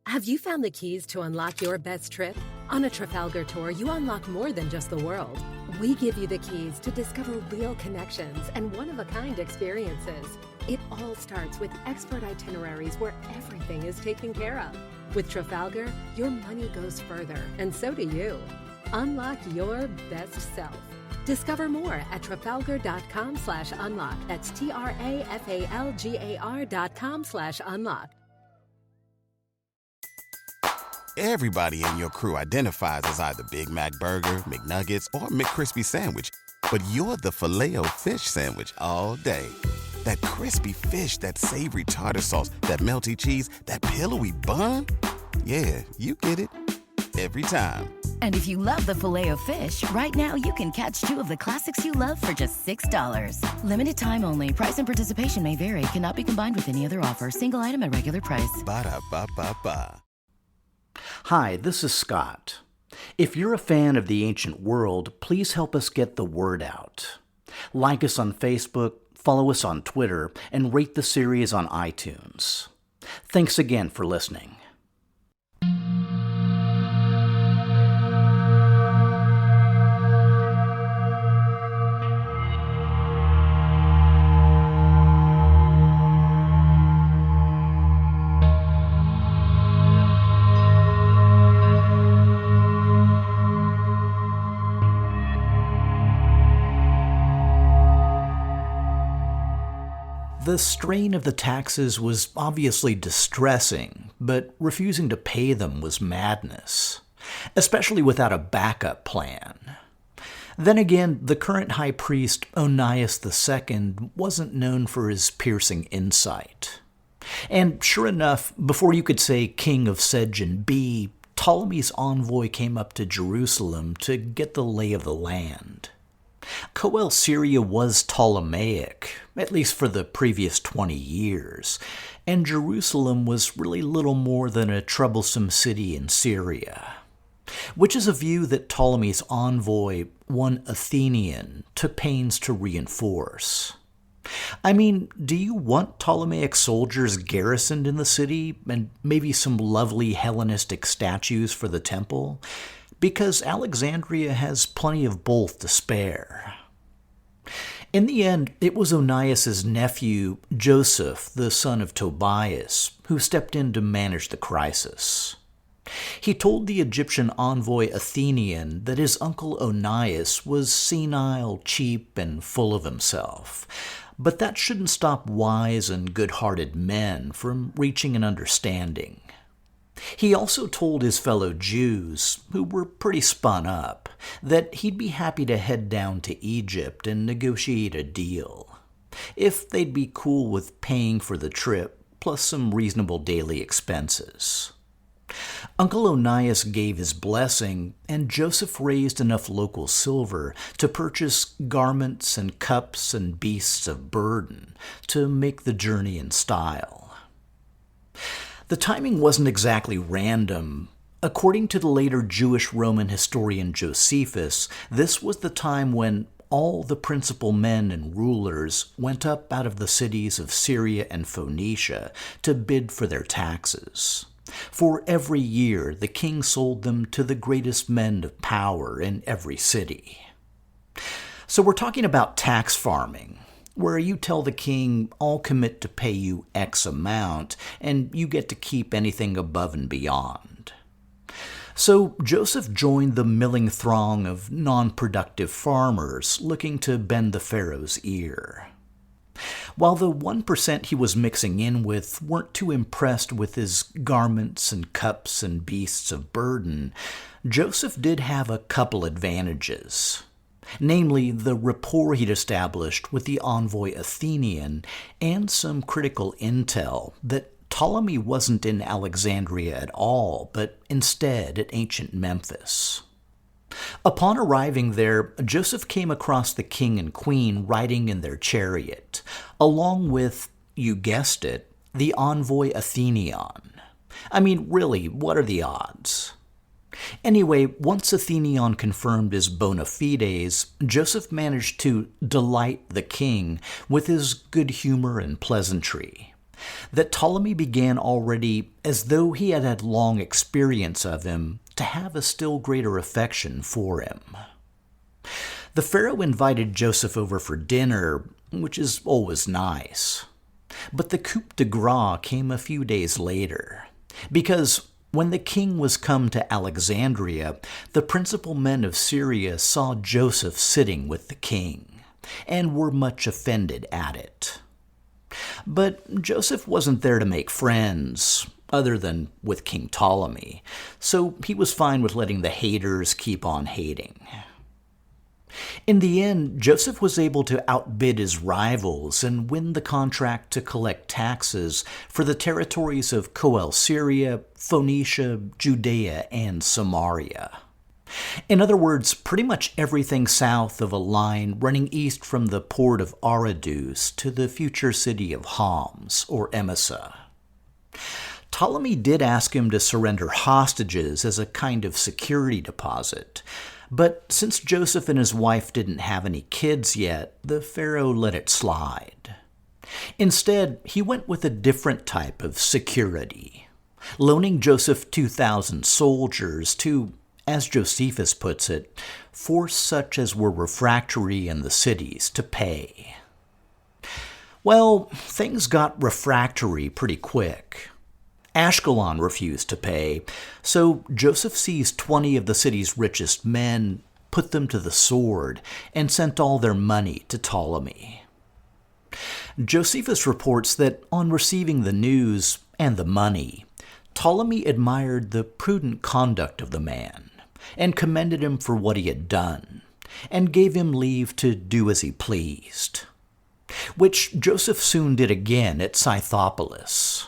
Have you found the keys to unlock your best trip? On a Trafalgar tour, you unlock more than just the world. We give you the keys to discover real connections and one-of-a-kind experiences. It all starts with expert itineraries where everything is taken care of. With Trafalgar, your money goes further, and so do you. Unlock your best self. Discover more at trafalgar.com/unlock. That's TRAFALGAR.com/unlock. Everybody in your crew identifies as either Big Mac Burger, McNuggets, or McCrispy Sandwich. But you're the Filet-O-Fish Sandwich all day. That crispy fish, that savory tartar sauce, that melty cheese, that pillowy bun. Yeah, you get it. Every time. And if you love the Filet-O-Fish, right now you can catch two of the classics you love for just $6. Limited time only. Price and participation may vary. Cannot be combined with any other offer. Single item at regular price. Ba-da-ba-ba-ba. Hi, this is Scott. If you're a fan of the ancient world, please help us get the word out. Like us on Facebook, follow us on Twitter, and rate the series on iTunes. Thanks again for listening. The strain of the taxes was obviously distressing, but refusing to pay them was madness, especially without a backup plan. Then again, the current high priest, Onias II, wasn't known for his piercing insight. And sure enough, before you could say king of Sedge and B, Ptolemy's envoy came up to Jerusalem to get the lay of the land. Coele Syria was Ptolemaic, at least for the previous 20 years, and Jerusalem was really little more than a troublesome city in Syria, which is a view that Ptolemy's envoy, one Athenian, took pains to reinforce. I mean, do you want Ptolemaic soldiers garrisoned in the city, and maybe some lovely Hellenistic statues for the temple? Because Alexandria has plenty of both to spare. In the end, it was Onias's nephew, Joseph, the son of Tobias, who stepped in to manage the crisis. He told the Egyptian envoy Athenian that his uncle Onias was senile, cheap, and full of himself, but that shouldn't stop wise and good-hearted men from reaching an understanding. He also told his fellow Jews, who were pretty spun up, that he'd be happy to head down to Egypt and negotiate a deal, if they'd be cool with paying for the trip, plus some reasonable daily expenses. Uncle Onias gave his blessing, and Joseph raised enough local silver to purchase garments and cups and beasts of burden to make the journey in style. The timing wasn't exactly random. According to the later Jewish Roman historian Josephus, this was the time when all the principal men and rulers went up out of the cities of Syria and Phoenicia to bid for their taxes. For every year the king sold them to the greatest men of power in every city. So we're talking about tax farming, where you tell the king, I'll commit to pay you X amount, and you get to keep anything above and beyond. So Joseph joined the milling throng of non-productive farmers looking to bend the pharaoh's ear. While the 1% he was mixing in with weren't too impressed with his garments and cups and beasts of burden, Joseph did have a couple advantages. Namely, the rapport he'd established with the envoy Athenian, and some critical intel that Ptolemy wasn't in Alexandria at all, but instead at ancient Memphis. Upon arriving there, Joseph came across the king and queen riding in their chariot, along with, you guessed it, the envoy Athenion. I mean, really, what are the odds? Anyway, once Athenion confirmed his bona fides, Joseph managed to delight the king with his good humor and pleasantry, that Ptolemy began already, as though he had had long experience of him, to have a still greater affection for him. The pharaoh invited Joseph over for dinner, which is always nice. But the coup de grace came a few days later, because when the king was come to Alexandria, the principal men of Syria saw Joseph sitting with the king, and were much offended at it. But Joseph wasn't there to make friends, other than with King Ptolemy, so he was fine with letting the haters keep on hating. In the end, Joseph was able to outbid his rivals and win the contract to collect taxes for the territories of Coele Syria, Phoenicia, Judea, and Samaria. In other words, pretty much everything south of a line running east from the port of Aradus to the future city of Homs, or Emesa. Ptolemy did ask him to surrender hostages as a kind of security deposit, but since Joseph and his wife didn't have any kids yet, the pharaoh let it slide. Instead, he went with a different type of security, loaning Joseph 2,000 soldiers to, as Josephus puts it, force such as were refractory in the cities to pay. Well, things got refractory pretty quick. Ashkelon refused to pay, so Joseph seized 20 of the city's richest men, put them to the sword, and sent all their money to Ptolemy. Josephus reports that on receiving the news and the money, Ptolemy admired the prudent conduct of the man, and commended him for what he had done, and gave him leave to do as he pleased, which Joseph soon did again at Scythopolis.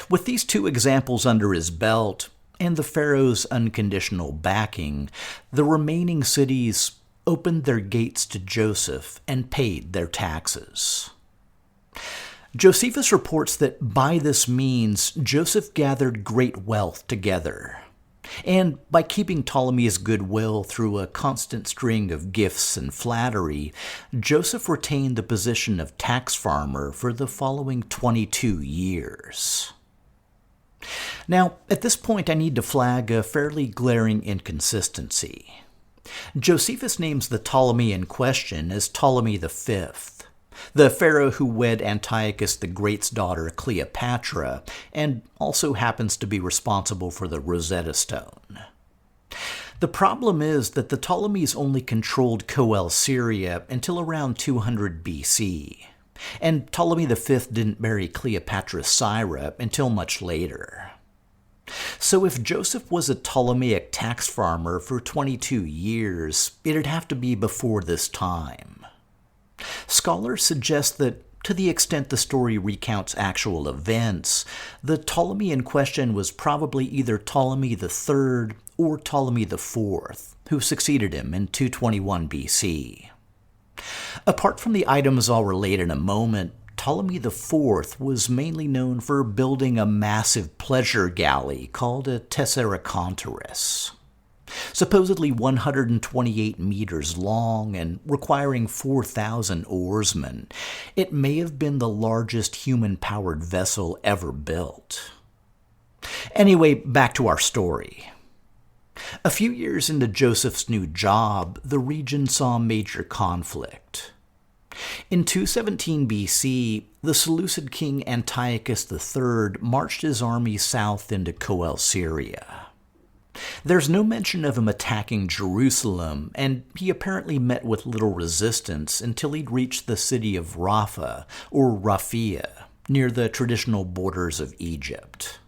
With these two examples under his belt, and the pharaoh's unconditional backing, the remaining cities opened their gates to Joseph and paid their taxes. Josephus reports that by this means Joseph gathered great wealth together, and by keeping Ptolemy's goodwill through a constant string of gifts and flattery, Joseph retained the position of tax farmer for the following 22 years. Now, at this point I need to flag a fairly glaring inconsistency. Josephus names the Ptolemy in question as Ptolemy V, the pharaoh who wed Antiochus the Great's daughter Cleopatra, and also happens to be responsible for the Rosetta Stone. The problem is that the Ptolemies only controlled Coele Syria until around 200 BC, and Ptolemy V didn't marry Cleopatra Syra until much later. So if Joseph was a Ptolemaic tax farmer for 22 years, it'd have to be before this time. Scholars suggest that, to the extent the story recounts actual events, the Ptolemy in question was probably either Ptolemy III or Ptolemy IV, who succeeded him in 221 BC. Apart from the items I'll relate in a moment, Ptolemy IV was mainly known for building a massive pleasure galley called a Tesseraconterus. Supposedly 128 meters long and requiring 4,000 oarsmen, it may have been the largest human-powered vessel ever built. Anyway, back to our story. A few years into Joseph's new job, the region saw major conflict. In 217 BC, the Seleucid king Antiochus III marched his army south into Coele Syria. There's no mention of him attacking Jerusalem, and he apparently met with little resistance until he'd reached the city of Rafah, or Raphia, near the traditional borders of Egypt.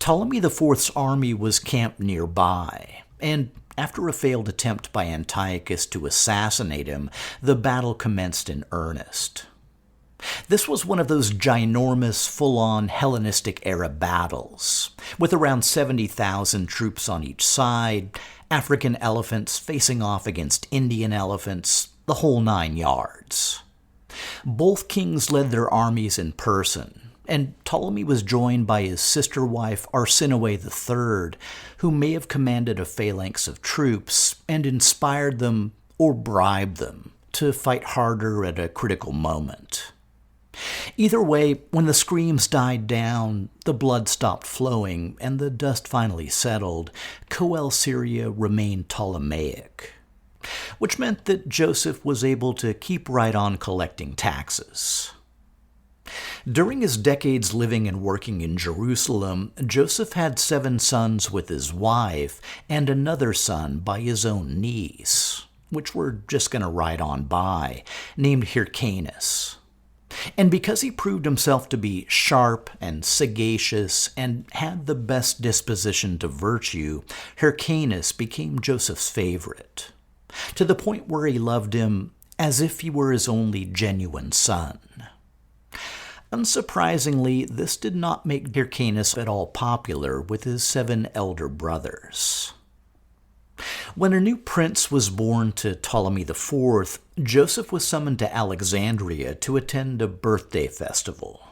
Ptolemy IV's army was camped nearby, and after a failed attempt by Antiochus to assassinate him, the battle commenced in earnest. This was one of those ginormous, full-on Hellenistic-era battles, with around 70,000 troops on each side, African elephants facing off against Indian elephants, the whole 9 yards. Both kings led their armies in person, and Ptolemy was joined by his sister wife Arsinoe III, who may have commanded a phalanx of troops and inspired them, or bribed them, to fight harder at a critical moment. Either way, when the screams died down, the blood stopped flowing, and the dust finally settled, Coele Syria remained Ptolemaic, which meant that Joseph was able to keep right on collecting taxes. During his decades living and working in Jerusalem, Joseph had 7 sons with his wife and another son by his own niece, which we're just going to ride on by, named Hyrcanus. And because he proved himself to be sharp and sagacious and had the best disposition to virtue, Hyrcanus became Joseph's favorite, to the point where he loved him as if he were his only genuine son. Unsurprisingly, this did not make Hyrcanus at all popular with his 7 elder brothers. When a new prince was born to Ptolemy IV, Joseph was summoned to Alexandria to attend a birthday festival.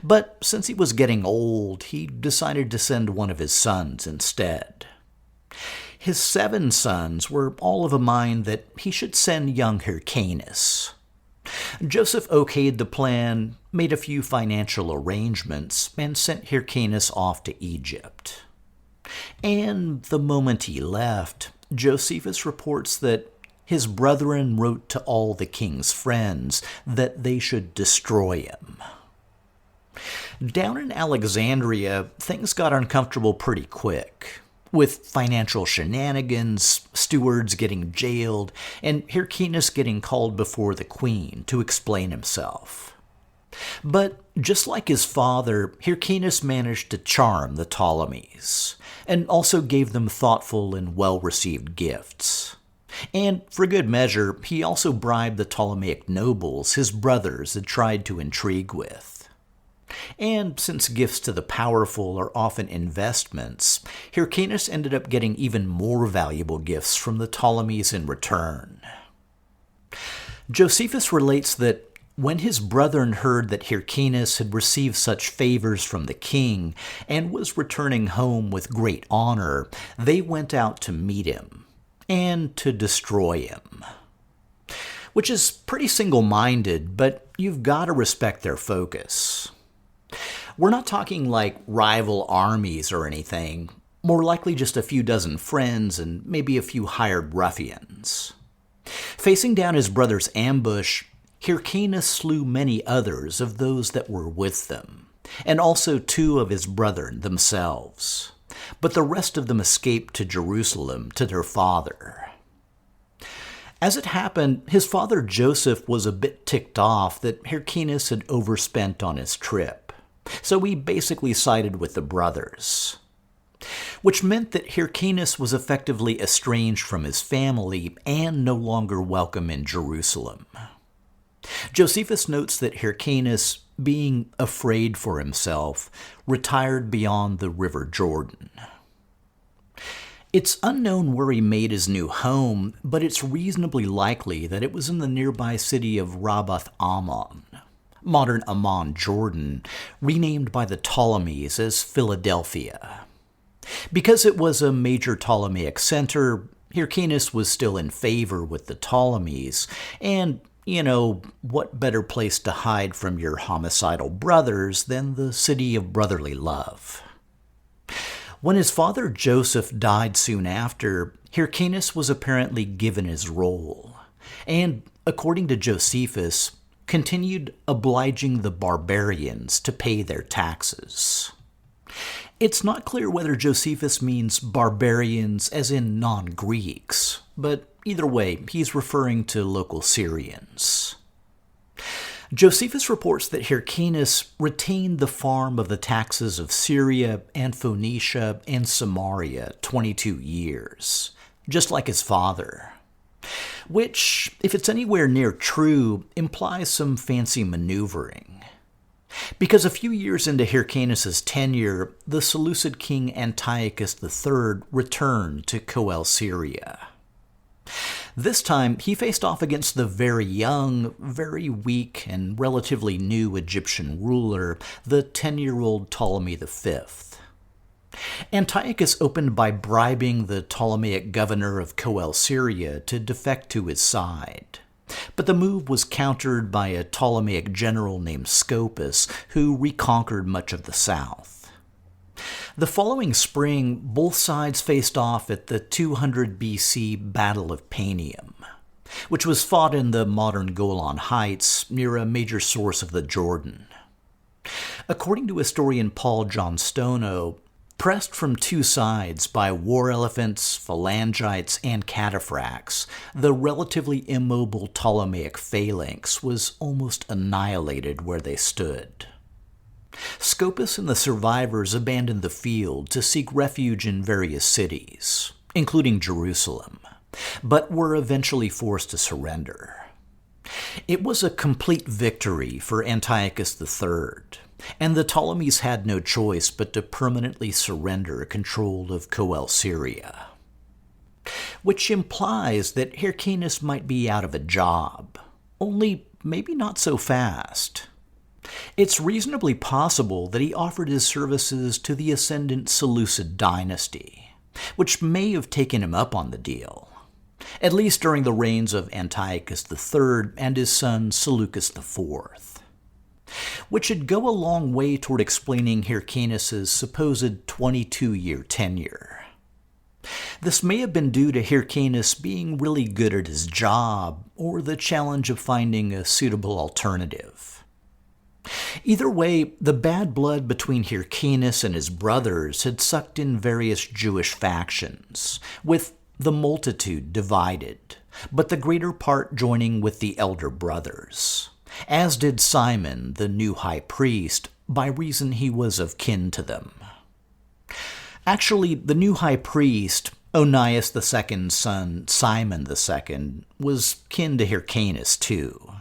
But since he was getting old, he decided to send one of his sons instead. His 7 sons were all of a mind that he should send young Hyrcanus. Joseph okayed the plan, made a few financial arrangements, and sent Hyrcanus off to Egypt. And the moment he left, Josephus reports that his brethren wrote to all the king's friends that they should destroy him. Down in Alexandria, things got uncomfortable pretty quick, with financial shenanigans, stewards getting jailed, and Hyrcanus getting called before the queen to explain himself. But just like his father, Hyrcanus managed to charm the Ptolemies, and also gave them thoughtful and well-received gifts. And for good measure, he also bribed the Ptolemaic nobles his brothers had tried to intrigue with. And since gifts to the powerful are often investments, Hyrcanus ended up getting even more valuable gifts from the Ptolemies in return. Josephus relates that when his brethren heard that Hyrcanus had received such favors from the king and was returning home with great honor, they went out to meet him and to destroy him. Which is pretty single-minded, but you've got to respect their focus. We're not talking like rival armies or anything, more likely just a few dozen friends and maybe a few hired ruffians. Facing down his brother's ambush, Hyrcanus slew many others of those that were with them, and also 2 of his brethren themselves. But the rest of them escaped to Jerusalem to their father. As it happened, his father Joseph was a bit ticked off that Hyrcanus had overspent on his trip, so he basically sided with the brothers, which meant that Hyrcanus was effectively estranged from his family and no longer welcome in Jerusalem. Josephus notes that Hyrcanus, being afraid for himself, retired beyond the river Jordan. It's unknown where he made his new home, but it's reasonably likely that it was in the nearby city of Rabbath Ammon, modern Amman, Jordan, renamed by the Ptolemies as Philadelphia. Because it was a major Ptolemaic center, Hyrcanus was still in favor with the Ptolemies, and what better place to hide from your homicidal brothers than the city of brotherly love? When his father Joseph died soon after, Hyrcanus was apparently given his role, and, according to Josephus, continued obliging the barbarians to pay their taxes. It's not clear whether Josephus means barbarians as in non-Greeks, but either way, he's referring to local Syrians. Josephus reports that Hyrcanus retained the farm of the taxes of Syria and Phoenicia and Samaria 22 years, just like his father. Which, if it's anywhere near true, implies some fancy maneuvering. Because a few years into Hyrcanus' tenure, the Seleucid king Antiochus III returned to Coele Syria. This time, he faced off against the very young, very weak, and relatively new Egyptian ruler, the 10-year-old Ptolemy V. Antiochus opened by bribing the Ptolemaic governor of Coele Syria to defect to his side, But the move was countered by a Ptolemaic general named Scopas, who reconquered much of the south. The following spring, both sides faced off at the 200 BC Battle of Panium, which was fought in the modern Golan Heights near a major source of the Jordan. According to historian Paul Johnstono, pressed from two sides by war elephants, phalangites, and cataphracts, the relatively immobile Ptolemaic phalanx was almost annihilated where they stood. Scopas and the survivors abandoned the field to seek refuge in various cities, including Jerusalem, but were eventually forced to surrender. It was a complete victory for Antiochus III, and the Ptolemies had no choice but to permanently surrender control of Coele Syria, which implies that Hyrcanus might be out of a job, only maybe not so fast. It's reasonably possible that he offered his services to the ascendant Seleucid dynasty, which may have taken him up on the deal, at least during the reigns of Antiochus III and his son Seleucus IV. Which should go a long way toward explaining Hyrcanus' supposed 22-year tenure. This may have been due to Hyrcanus being really good at his job, or the challenge of finding a suitable alternative. Either way, the bad blood between Hyrcanus and his brothers had sucked in various Jewish factions, with the multitude divided, but the greater part joining with the elder brothers, as did Simon, the new high priest, by reason he was of kin to them. Actually, the new high priest, Onias II's son Simon II, was kin to Hyrcanus too.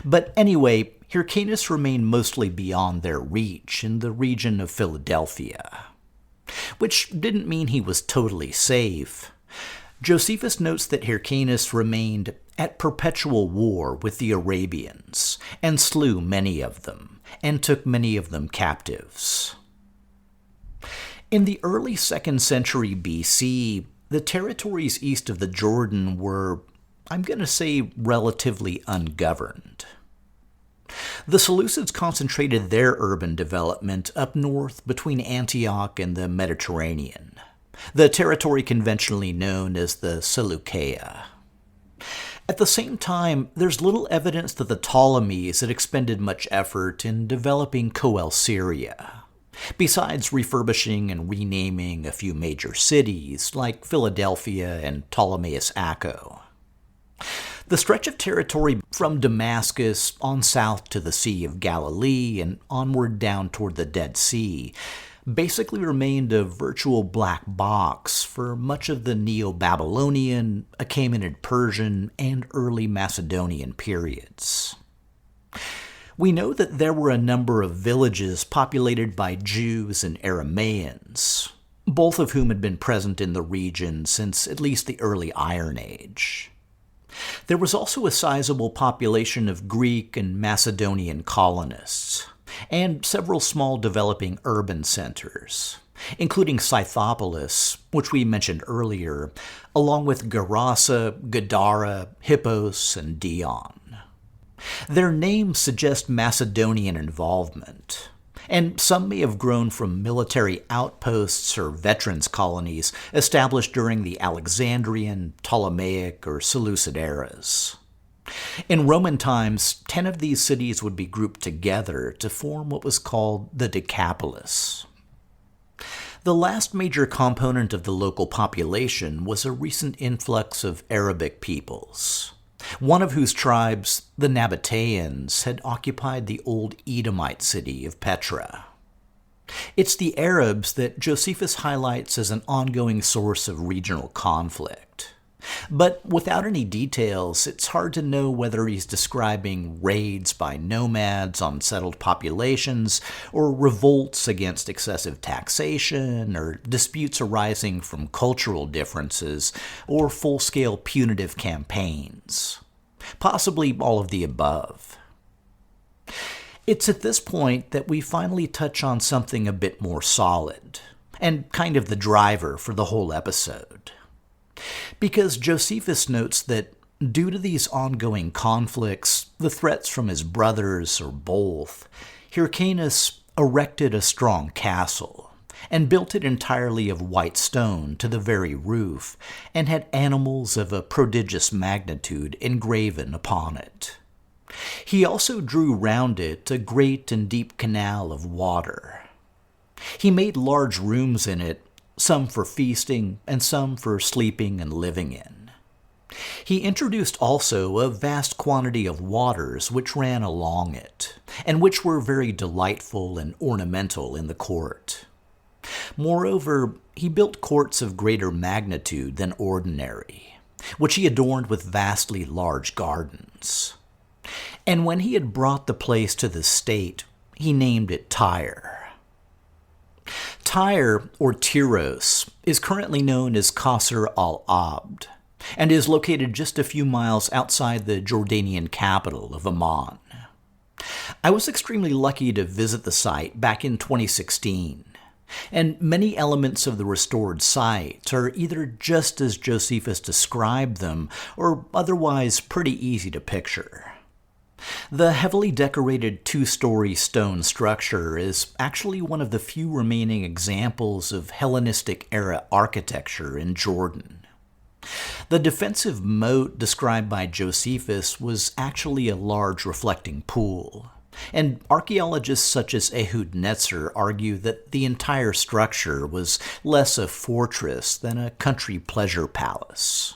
But anyway, Hyrcanus remained mostly beyond their reach in the region of Philadelphia, which didn't mean he was totally safe. Josephus notes that Hyrcanus remained at perpetual war with the Arabians, and slew many of them, and took many of them captives. In the early 2nd century BC, the territories east of the Jordan were, I'm going to say, relatively ungoverned. The Seleucids concentrated their urban development up north between Antioch and the Mediterranean, the territory conventionally known as the Seleucia. At the same time, there's little evidence that the Ptolemies had expended much effort in developing Coele Syria, besides refurbishing and renaming a few major cities like Philadelphia and Ptolemais Acco. The stretch of territory from Damascus on south to the Sea of Galilee and onward down toward the Dead Sea basically remained a virtual black box for much of the Neo-Babylonian, Achaemenid Persian, and early Macedonian periods. We know that there were a number of villages populated by Jews and Aramaeans, both of whom had been present in the region since at least the early Iron Age. There was also a sizable population of Greek and Macedonian colonists, and several small developing urban centers, including Scythopolis, which we mentioned earlier, along with Gerasa, Gadara, Hippos, and Dion. Their names suggest Macedonian involvement, and some may have grown from military outposts or veterans colonies established during the Alexandrian, Ptolemaic, or Seleucid eras. In Roman times, 10 of these cities would be grouped together to form what was called the Decapolis. The last major component of the local population was a recent influx of Arabic peoples, one of whose tribes, the Nabateans, had occupied the old Edomite city of Petra. It's the Arabs that Josephus highlights as an ongoing source of regional conflict. But without any details, it's hard to know whether he's describing raids by nomads on settled populations, or revolts against excessive taxation, or disputes arising from cultural differences, or full-scale punitive campaigns. Possibly all of the above. It's at this point that we finally touch on something a bit more solid, and kind of the driver for the whole episode. Because Josephus notes that Due to these ongoing conflicts, the threats from his brothers, or both, Hyrcanus erected a strong castle, and built it entirely of white stone to the very roof, and had animals of a prodigious magnitude engraven upon it. He also drew round it a great and deep canal of water. He made large rooms in it, some for feasting and some for sleeping and living in. He introduced also a vast quantity of waters which ran along it, and which were very delightful and ornamental in the court. Moreover, he built courts of greater magnitude than ordinary, which he adorned with vastly large gardens. And when he had brought the place to the state, he named it Tyre. Tyre, or Tyros, is currently known as Qasr al-Abd, and is located just a few miles outside the Jordanian capital of Amman. I was extremely lucky to visit the site back in 2016, and many elements of the restored site are either just as Josephus described them, or otherwise pretty easy to picture. The heavily decorated two-story stone structure is actually one of the few remaining examples of Hellenistic-era architecture in Jordan. The defensive moat described by Josephus was actually a large reflecting pool, and archaeologists such as Ehud Netzer argue that the entire structure was less a fortress than a country pleasure palace,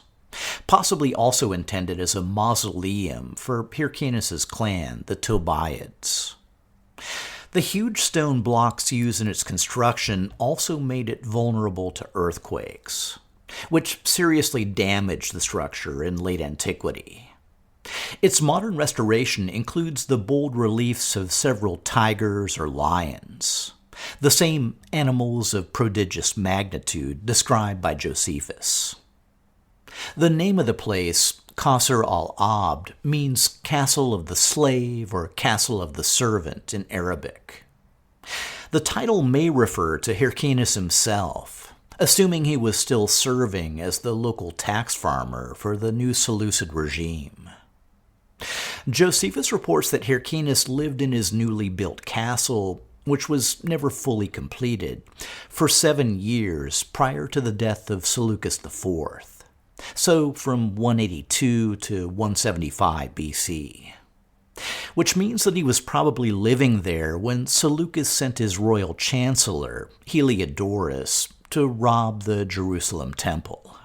possibly also intended as a mausoleum for Hyrcanus' clan, the Tobiads. The huge stone blocks used in its construction also made it vulnerable to earthquakes, which seriously damaged the structure in late antiquity. Its modern restoration includes the bold reliefs of several tigers or lions, the same animals of prodigious magnitude described by Josephus. The name of the place, Qasr al-Abd, means castle of the slave or castle of the servant in Arabic. The title may refer to Hyrcanus himself, assuming he was still serving as the local tax farmer for the new Seleucid regime. Josephus reports that Hyrcanus lived in his newly built castle, which was never fully completed, for 7 years prior to the death of Seleucus IV, so from 182 to 175 BC. Which means that he was probably living there when Seleucus sent his royal chancellor, Heliodorus, to rob the Jerusalem temple.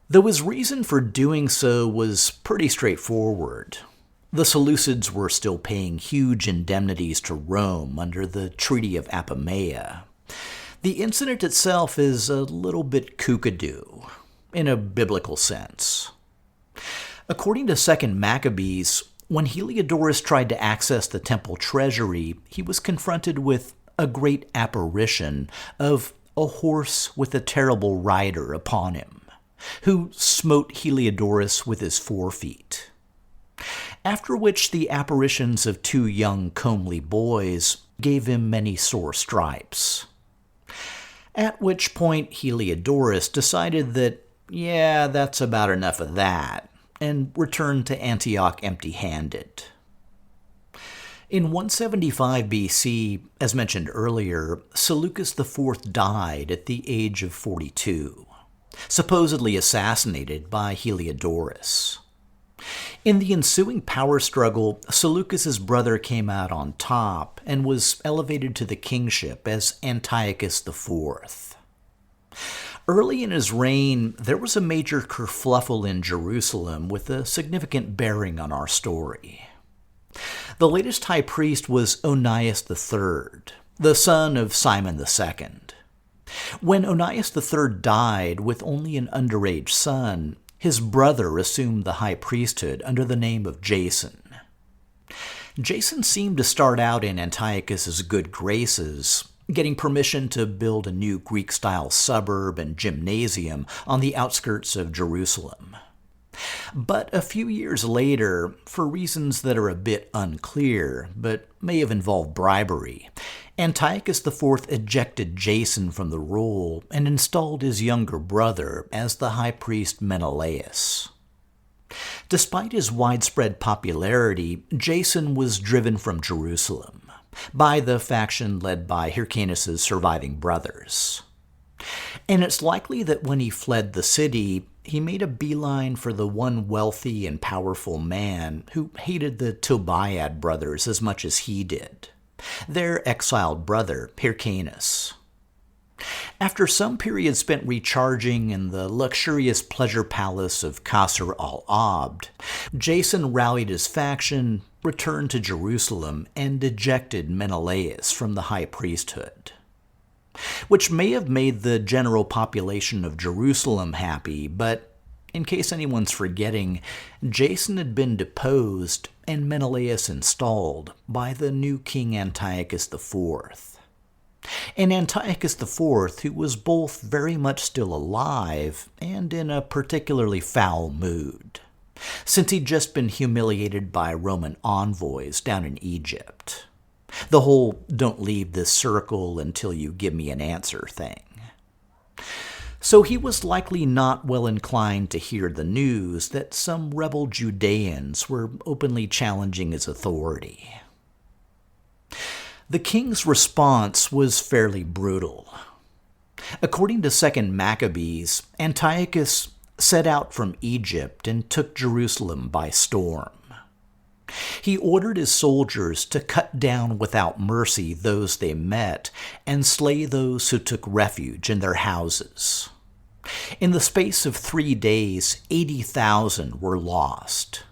Though his reason for doing so was pretty straightforward. The Seleucids were still paying huge indemnities to Rome under the Treaty of Apamea. The incident itself is a little bit kookadoo, in a biblical sense. According to 2nd Maccabees, when Heliodorus tried to access the temple treasury, he was confronted with a great apparition of a horse with a terrible rider upon him, who smote Heliodorus with his forefeet. After which the apparitions of 2 young comely boys gave him many sore stripes. At which point Heliodorus decided that, yeah, that's about enough of that, and returned to Antioch empty-handed. In 175 BC, as mentioned earlier, Seleucus IV died at the age of 42, supposedly assassinated by Heliodorus. In the ensuing power struggle, Seleucus's brother came out on top and was elevated to the kingship as Antiochus IV. Early in his reign, there was a major kerfluffle in Jerusalem with a significant bearing on our story. The latest high priest was Onias III, the son of Simon II. When Onias III died with only an underage son, his brother assumed the high priesthood under the name of Jason. Jason seemed to start out in Antiochus's good graces, getting permission to build a new Greek-style suburb and gymnasium on the outskirts of Jerusalem. But a few years later, for reasons that are a bit unclear, but may have involved bribery, Antiochus IV ejected Jason from the role and installed his younger brother as the high priest Menelaus. Despite his widespread popularity, Jason was driven from Jerusalem by the faction led by Hyrcanus' surviving brothers. And it's likely that when he fled the city, he made a beeline for the one wealthy and powerful man who hated the Tobiad brothers as much as he did, their exiled brother, Hyrcanus. After some period spent recharging in the luxurious pleasure palace of Qasr al-Abd, Jason rallied his faction, returned to Jerusalem, and ejected Menelaus from the high priesthood, which may have made the general population of Jerusalem happy, but in case anyone's forgetting, Jason had been deposed and Menelaus installed by the new king Antiochus IV. And Antiochus IV, who was both very much still alive and in a particularly foul mood, since he'd just been humiliated by Roman envoys down in Egypt. The whole "don't leave this circle until you give me an answer" thing. So he was likely not well inclined to hear the news that some rebel Judeans were openly challenging his authority. The king's response was fairly brutal. According to 2 Maccabees, Antiochus set out from Egypt and took Jerusalem by storm. He ordered his soldiers to cut down without mercy those they met and slay those who took refuge in their houses. In the space of 3 days, 80,000 were lost,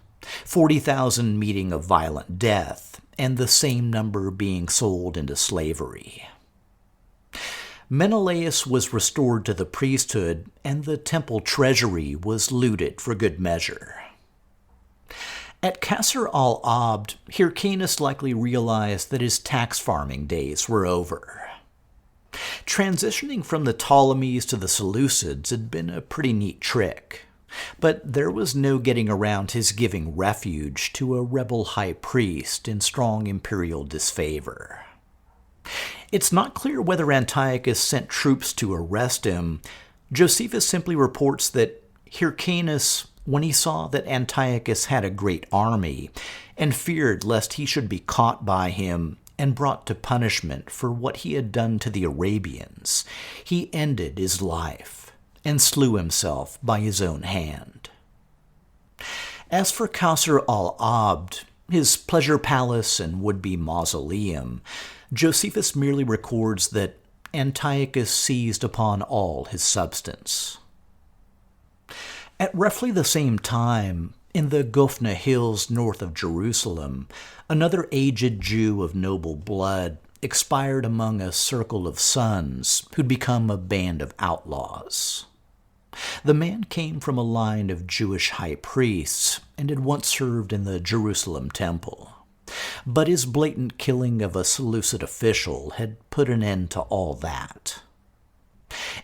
40,000 meeting a violent death, and the same number being sold into slavery. Menelaus was restored to the priesthood, and the temple treasury was looted for good measure. At Qasr al-Abd, Hyrcanus likely realized that his tax farming days were over. Transitioning from the Ptolemies to the Seleucids had been a pretty neat trick, but there was no getting around his giving refuge to a rebel high priest in strong imperial disfavor. It's not clear whether Antiochus sent troops to arrest him. Josephus simply reports that Hyrcanus, when he saw that Antiochus had a great army, and feared lest he should be caught by him and brought to punishment for what he had done to the Arabians, he ended his life and slew himself by his own hand. As for Qasr al-Abd, his pleasure palace and would-be mausoleum, Josephus merely records that Antiochus seized upon all his substance. At roughly the same time, in the Gophna Hills north of Jerusalem, another aged Jew of noble blood expired among a circle of sons who'd become a band of outlaws. The man came from a line of Jewish high priests and had once served in the Jerusalem temple. But his blatant killing of a Seleucid official had put an end to all that.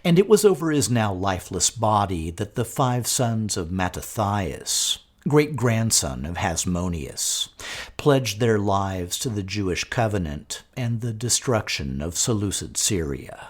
And it was over his now lifeless body that the 5 sons of Mattathias, great-grandson of Hasmoneus, pledged their lives to the Jewish covenant and the destruction of Seleucid Syria.